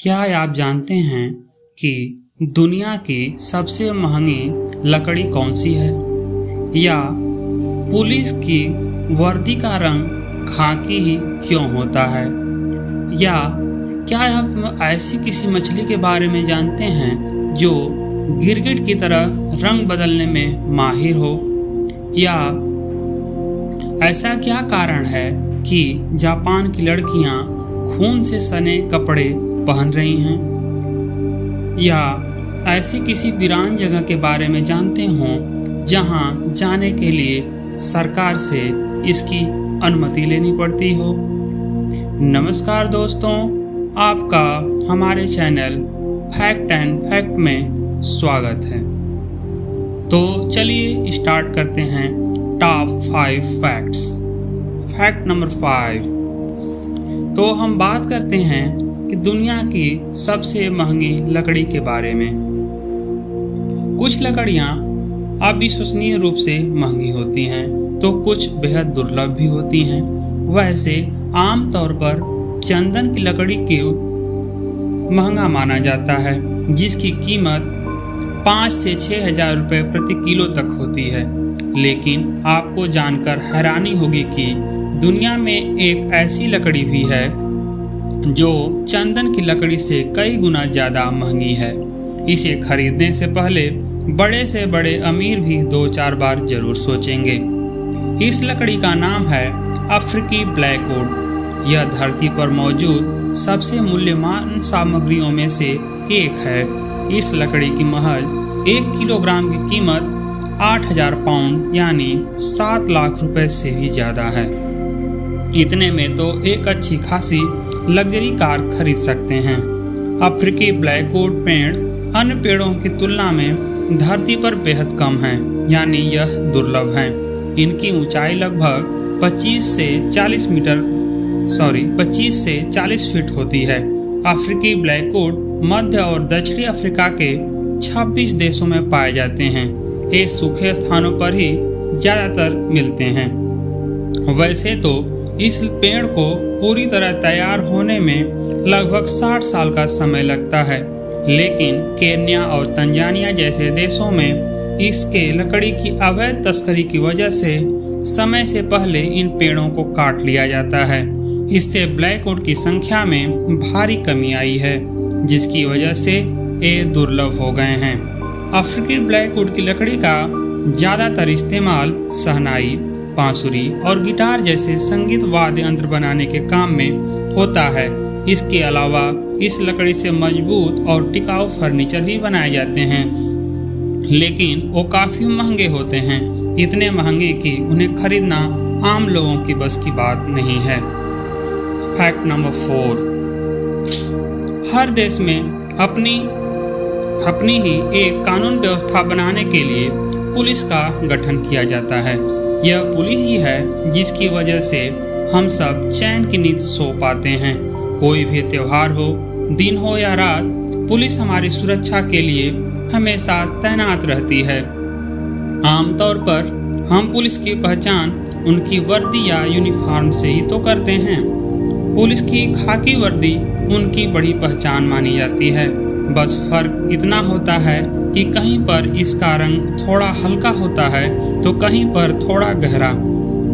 क्या आप जानते हैं कि दुनिया की सबसे महंगी लकड़ी कौन सी है? या पुलिस की वर्दी का रंग खाकी ही क्यों होता है? या क्या आप ऐसी किसी मछली के बारे में जानते हैं जो गिरगिट की तरह रंग बदलने में माहिर हो? या ऐसा क्या कारण है कि जापान की लड़कियां खून से सने कपड़े पहन रही हैं? या ऐसी किसी वीरान जगह के बारे में जानते हो जहां जाने के लिए सरकार से इसकी अनुमति लेनी पड़ती हो? नमस्कार दोस्तों, आपका हमारे चैनल फैक्ट एंड फैक्ट में स्वागत है। तो चलिए स्टार्ट करते हैं टॉप 5 फैक्ट्स। फैक्ट नंबर 5, तो हम बात करते हैं कि दुनिया की सबसे महंगी लकड़ी के बारे में। कुछ लकड़ियां अविश्वसनीय रूप से महंगी होती हैं तो कुछ बेहद दुर्लभ भी होती हैं। वैसे आमतौर पर चंदन की लकड़ी को महंगा माना जाता है, जिसकी कीमत 5 से 6 हजार रुपये प्रति किलो तक होती है। लेकिन आपको जानकर हैरानी होगी कि दुनिया में एक ऐसी लकड़ी भी है जो चंदन की लकड़ी से कई गुना ज़्यादा महंगी है। इसे खरीदने से पहले बड़े से बड़े अमीर भी 2-4 बार जरूर सोचेंगे। इस लकड़ी का नाम है अफ्रीकी ब्लैकवुड। यह धरती पर मौजूद सबसे मूल्यवान सामग्रियों में से एक है। इस लकड़ी की महज 1 किलोग्राम की कीमत 8,000 पाउंड यानी 7 लाख रुपए से भी ज़्यादा है। इतने में तो एक अच्छी खासी लग्जरी कार खरीद सकते हैं। अफ्रीकी ब्लैकवुड पेड़ अन्य पेड़ों की तुलना में धरती पर बेहद कम है, यानी यह दुर्लभ हैं। इनकी ऊंचाई लगभग 25 से 40 फीट होती है। अफ्रीकी ब्लैकवुड मध्य और दक्षिणी अफ्रीका के 26 देशों में पाए जाते हैं। ये सूखे स्थानों पर ही ज़्यादातर मिलते हैं। वैसे तो इस पेड़ को पूरी तरह तैयार होने में लगभग 60 साल का समय लगता है, लेकिन केन्या और तंजानिया जैसे देशों में इसके लकड़ी की अवैध तस्करी की वजह से समय से पहले इन पेड़ों को काट लिया जाता है। इससे ब्लैकवुड की संख्या में भारी कमी आई है, जिसकी वजह से ये दुर्लभ हो गए हैं। अफ्रीकी ब्लैकवुड की लकड़ी का ज़्यादातर इस्तेमाल शहनाई, बांसुरी और गिटार जैसे संगीत वाद्य यंत्र बनाने के काम में होता है। इसके अलावा इस लकड़ी से मजबूत और टिकाऊ फर्नीचर भी बनाए जाते हैं, लेकिन वो काफ़ी महंगे होते हैं। इतने महंगे कि उन्हें खरीदना आम लोगों की बस की बात नहीं है। फैक्ट नंबर 4, हर देश में अपनी ही एक कानून व्यवस्था बनाने के लिए पुलिस का गठन किया जाता है। यह पुलिस ही है जिसकी वजह से हम सब चैन की नींद सो पाते हैं। कोई भी त्योहार हो, दिन हो या रात, पुलिस हमारी सुरक्षा के लिए हमेशा तैनात रहती है। आमतौर पर हम पुलिस की पहचान उनकी वर्दी या यूनिफॉर्म से ही तो करते हैं। पुलिस की खाकी वर्दी उनकी बड़ी पहचान मानी जाती है। बस फर्क इतना होता है कि कहीं पर इसका रंग थोड़ा हल्का होता है तो कहीं पर थोड़ा गहरा।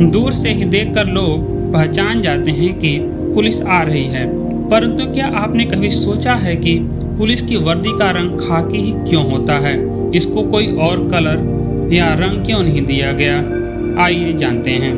दूर से ही देखकर लोग पहचान जाते हैं कि पुलिस आ रही है। परंतु क्या आपने कभी सोचा है कि पुलिस की वर्दी का रंग खाकी ही क्यों होता है? इसको कोई और कलर या रंग क्यों नहीं दिया गया? आइए जानते हैं।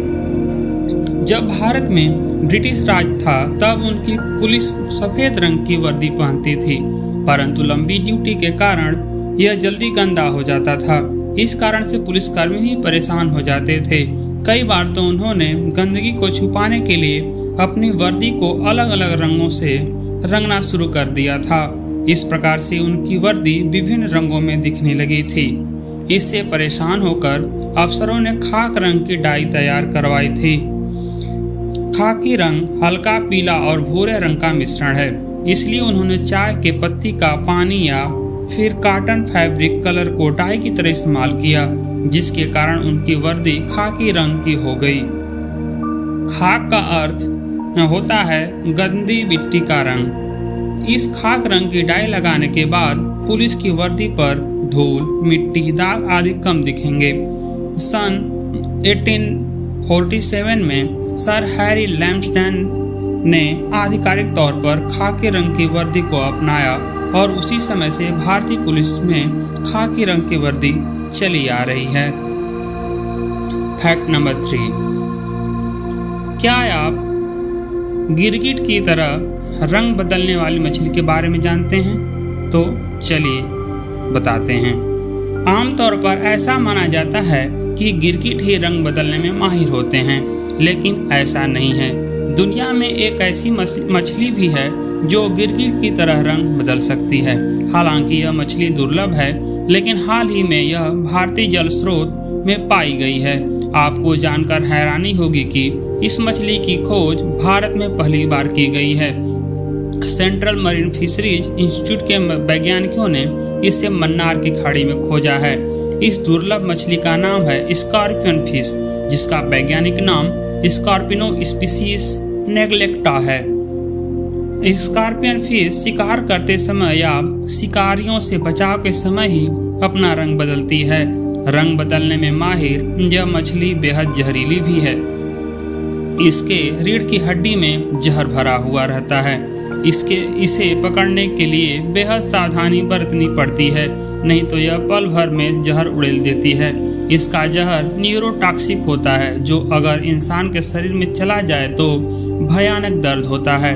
जब भारत में ब्रिटिश राज था तब उनकी पुलिस सफ़ेद रंग की वर्दी पहनती थी, परंतु लंबी ड्यूटी के कारण यह जल्दी गंदा हो जाता था। इस कारण से पुलिसकर्मी भी परेशान हो जाते थे। कई बार तो उन्होंने गंदगी को छुपाने के लिए अपनी वर्दी को अलग अलग रंगों से रंगना शुरू कर दिया था। इस प्रकार से उनकी वर्दी विभिन्न रंगों में दिखने लगी थी। इससे परेशान होकर अफसरों ने खाक रंग की डाई तैयार करवाई थी। खाकी रंग हल्का पीला और भूरे रंग का मिश्रण है, इसलिए उन्होंने चाय के पत्ती का पानी या फिर कॉटन फैब्रिक कलर को डाई की तरह इस्तेमाल किया, जिसके कारण उनकी वर्दी खाकी रंग की हो गई। खाक का अर्थ होता है गंदी मिट्टी का रंग। इस खाक रंग की डाई लगाने के बाद पुलिस की वर्दी पर धूल, मिट्टी, दाग आदि कम दिखेंगे। सन 1847 में सर हैरी लैम्सडेन ने आधिकारिक तौर पर खाकी रंग की वर्दी को अपनाया और उसी समय से भारतीय पुलिस में खाकी रंग की वर्दी चली आ रही है। फैक्ट नंबर 3, क्या आप गिरगिट की तरह रंग बदलने वाली मछली के बारे में जानते हैं? तो चलिए बताते हैं। आमतौर पर ऐसा माना जाता है कि गिरगिट ही रंग बदलने में माहिर होते हैं, लेकिन ऐसा नहीं है। दुनिया में एक ऐसी मछली भी है जो गिरगिट की तरह रंग बदल सकती है। हालांकि यह मछली दुर्लभ है, लेकिन हाल ही में यह भारतीय जल स्रोत में पाई गई है। आपको जानकर हैरानी होगी कि इस मछली की खोज भारत में पहली बार की गई है। सेंट्रल मरीन फिशरीज इंस्टीट्यूट के वैज्ञानिकों ने इसे मन्नार की खाड़ी में खोजा है। इस दुर्लभ मछली का नाम है स्कॉर्पियन फिश, जिसका वैज्ञानिक नाम स्कॉर्पिनो स्पीसीज नेग्लेक्टा है। स्कॉर्पियन फिश शिकार करते समय या शिकारियों से बचाव के समय ही अपना रंग बदलती है। रंग बदलने में माहिर यह मछली बेहद जहरीली भी है। इसके रीढ़ की हड्डी में जहर भरा हुआ रहता है। इसे पकड़ने के लिए बेहद सावधानी बरतनी पड़ती है, नहीं तो यह पल भर में जहर उड़ेल देती है। इसका जहर न्यूरोटॉक्सिक होता है, जो अगर इंसान के शरीर में चला जाए तो भयानक दर्द होता है।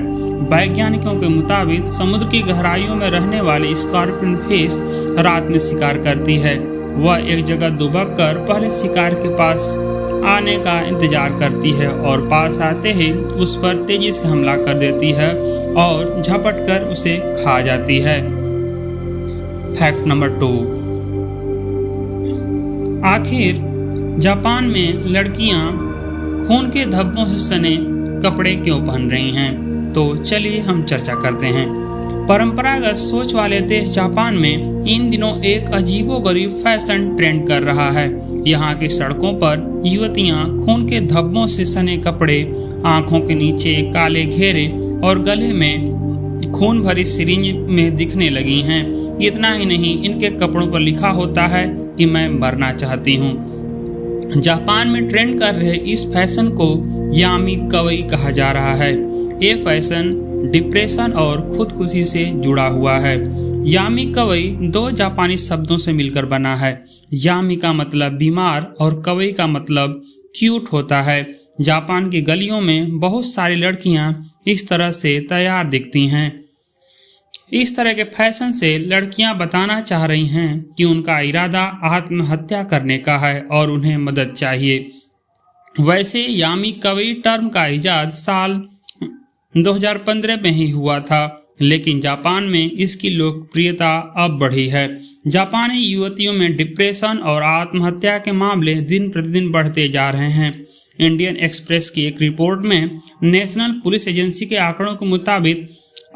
वैज्ञानिकों के मुताबिक समुद्र की गहराइयों में रहने वाली स्कॉर्पियन फिश रात में शिकार करती है। वह एक जगह दुबक कर पहले शिकार के पास आने का इंतजार करती है और पास आते ही उस पर तेजी से हमला कर देती है और झपट कर उसे खा जाती है। फैक्ट नंबर 2, आखिर जापान में लड़कियां खून के धब्बों से सने कपड़े क्यों पहन रही हैं? तो चलिए हम चर्चा करते हैं। परंपरागत सोच वाले देश जापान में इन दिनों एक अजीबोगरीब फैशन ट्रेंड कर रहा है। यहाँ की सड़कों पर युवतियाँ खून के धब्बों से सने कपड़े, आंखों के नीचे काले घेरे और गले में खून भरी सिरिंज में दिखने लगी हैं। इतना ही नहीं, इनके कपड़ों पर लिखा होता है कि मैं मरना चाहती हूँ। जापान में ट्रेंड कर रहे इस फैशन को यामी कवई कहा जा रहा है। ये फैशन डिप्रेशन और खुदकुशी से जुड़ा हुआ है। यामी कवई 2 जापानी शब्दों से मिलकर बना है। यामी का मतलब बीमार और कवई का मतलब क्यूट होता है। जापान की गलियों में बहुत सारी लड़कियां इस तरह से तैयार दिखती हैं। इस तरह के फैशन से लड़कियां बताना चाह रही हैं कि उनका इरादा आत्महत्या करने का है और उन्हें मदद चाहिए। वैसे यामी कवई टर्म का इजाद साल 2015 में ही हुआ था, लेकिन जापान में इसकी लोकप्रियता अब बढ़ी है। जापानी युवतियों में डिप्रेशन और आत्महत्या के मामले दिन प्रतिदिन बढ़ते जा रहे हैं। इंडियन एक्सप्रेस की एक रिपोर्ट में नेशनल पुलिस एजेंसी के आंकड़ों के मुताबिक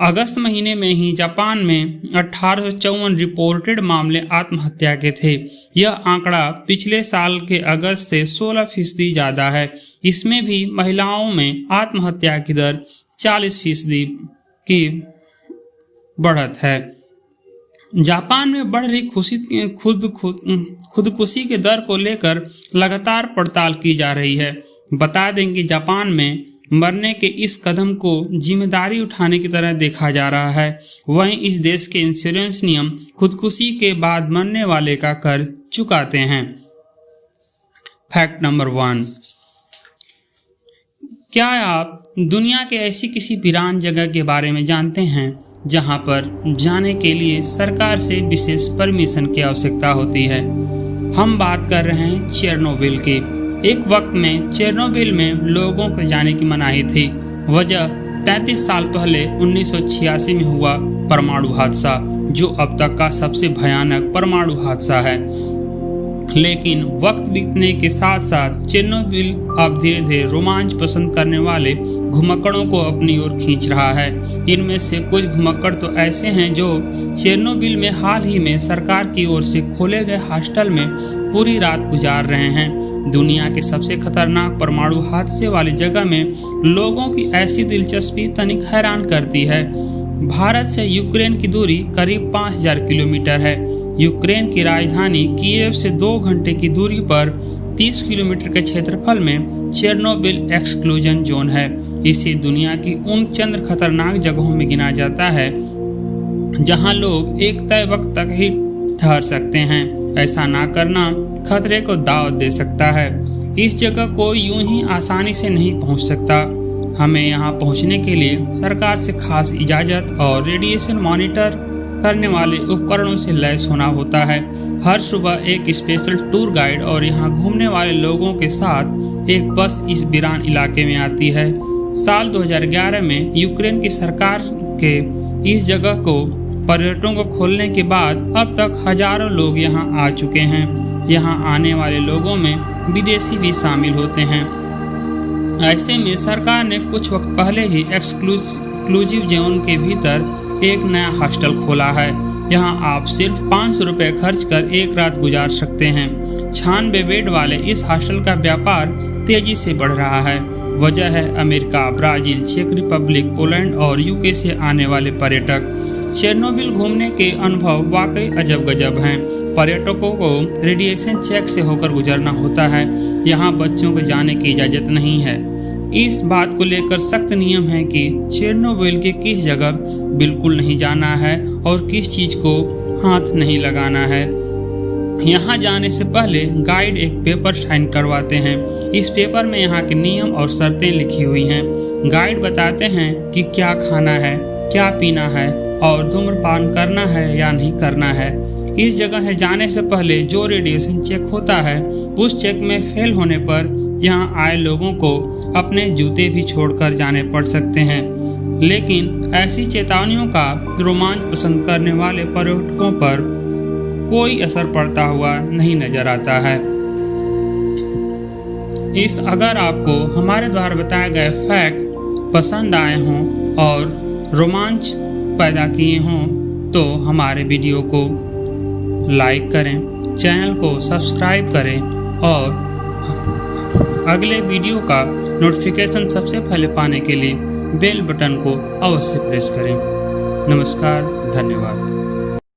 अगस्त महीने में ही जापान में 1854 रिपोर्टेड मामले आत्महत्या के थे। यह आंकड़ा पिछले साल के अगस्त से 16% ज़्यादा है। इसमें भी महिलाओं में आत्महत्या की दर 40% की बढ़त है। जापान में बढ़ रही खुदकुशी के दर को लेकर लगातार पड़ताल की जा रही है। बता दें कि जापान में मरने के इस कदम को जिम्मेदारी उठाने की तरह देखा जा रहा है। वहीं इस देश के इंश्योरेंस नियम खुदकुशी के बाद मरने वाले का कर चुकाते हैं। फैक्ट नंबर 1, क्या आप दुनिया के ऐसी किसी वीरान जगह के बारे में जानते हैं जहां पर जाने के लिए सरकार से विशेष परमिशन की आवश्यकता होती है? हम बात कर रहे हैं चेरनोबिल की। एक वक्त में चेरनोबिल में लोगों को जाने की मनाही थी। वजह 33 साल पहले 1986 में हुआ परमाणु हादसा, जो अब तक का सबसे भयानक परमाणु हादसा है। लेकिन वक्त बीतने के साथ साथ चेरनोबिल अब धीरे धीरे रोमांच पसंद करने वाले घुमक्कड़ों को अपनी ओर खींच रहा है। इनमें से कुछ घुमक्कड़ तो ऐसे हैं जो चेरनोबिल में हाल ही में सरकार की ओर से खोले गए हॉस्टल में पूरी रात गुजार रहे हैं। दुनिया के सबसे खतरनाक परमाणु हादसे वाली जगह में लोगों की ऐसी दिलचस्पी तनिक हैरान करती है। भारत से यूक्रेन की दूरी करीब 5000 किलोमीटर है। यूक्रेन की राजधानी कीव से 2 घंटे की दूरी पर 30 किलोमीटर के क्षेत्रफल में चेरनोबिल एक्सक्लूजन जोन है। इसे दुनिया की उन चंद खतरनाक जगहों में गिना जाता है जहां लोग एक तय वक्त तक ही ठहर सकते हैं। ऐसा ना करना खतरे को दावत दे सकता है। इस जगह को यूं ही आसानी से नहीं पहुंच सकता। हमें यहां पहुंचने के लिए सरकार से खास इजाज़त और रेडिएशन मॉनिटर करने वाले उपकरणों से लैस होना होता है। हर सुबह एक स्पेशल टूर गाइड और यहां घूमने वाले लोगों के साथ एक बस इस वीरान इलाके में आती है। साल 2011 में यूक्रेन की सरकार के इस जगह को पर्यटकों को खोलने के बाद अब तक हजारों लोग यहां आ चुके हैं। यहां आने वाले लोगों में विदेशी भी शामिल होते हैं। ऐसे में सरकार ने कुछ वक्त पहले ही एक्सक्लूसिव जोन के भीतर एक नया हॉस्टल खोला है। यहां आप सिर्फ 500 रुपये खर्च कर एक रात गुजार सकते हैं। 96 बेड वाले इस हॉस्टल का व्यापार तेजी से बढ़ रहा है। वजह है अमेरिका, ब्राजील, चेक रिपब्लिक, पोलैंड और यूके से आने वाले पर्यटक। चेरनोबिल घूमने के अनुभव वाकई अजब गजब हैं। पर्यटकों को रेडिएशन चेक से होकर गुजरना होता है। यहाँ बच्चों को जाने की इजाज़त नहीं है। इस बात को लेकर सख्त नियम है कि चेरनोबिल के किस जगह बिल्कुल नहीं जाना है और किस चीज़ को हाथ नहीं लगाना है। यहाँ जाने से पहले गाइड एक पेपर साइन करवाते हैं। इस पेपर में यहाँ के नियम और शर्तें लिखी हुई हैं। गाइड बताते हैं कि क्या खाना है, क्या पीना है और धूम्रपान करना है या नहीं करना है। इस जगह जाने से पहले जो रेडिएशन चेक होता है उस चेक में फेल होने पर यहाँ आए लोगों को अपने जूते भी छोड़कर जाने पड़ सकते हैं। लेकिन ऐसी चेतावनियों का रोमांच पसंद करने वाले पर्यटकों पर कोई असर पड़ता हुआ नहीं नजर आता है। अगर आपको हमारे द्वारा बताए गए फैक्ट पसंद आए हों और रोमांच पैदा किए हों तो हमारे वीडियो को लाइक करें, चैनल को सब्सक्राइब करें और अगले वीडियो का नोटिफिकेशन सबसे पहले पाने के लिए बेल बटन को अवश्य प्रेस करें। नमस्कार, धन्यवाद।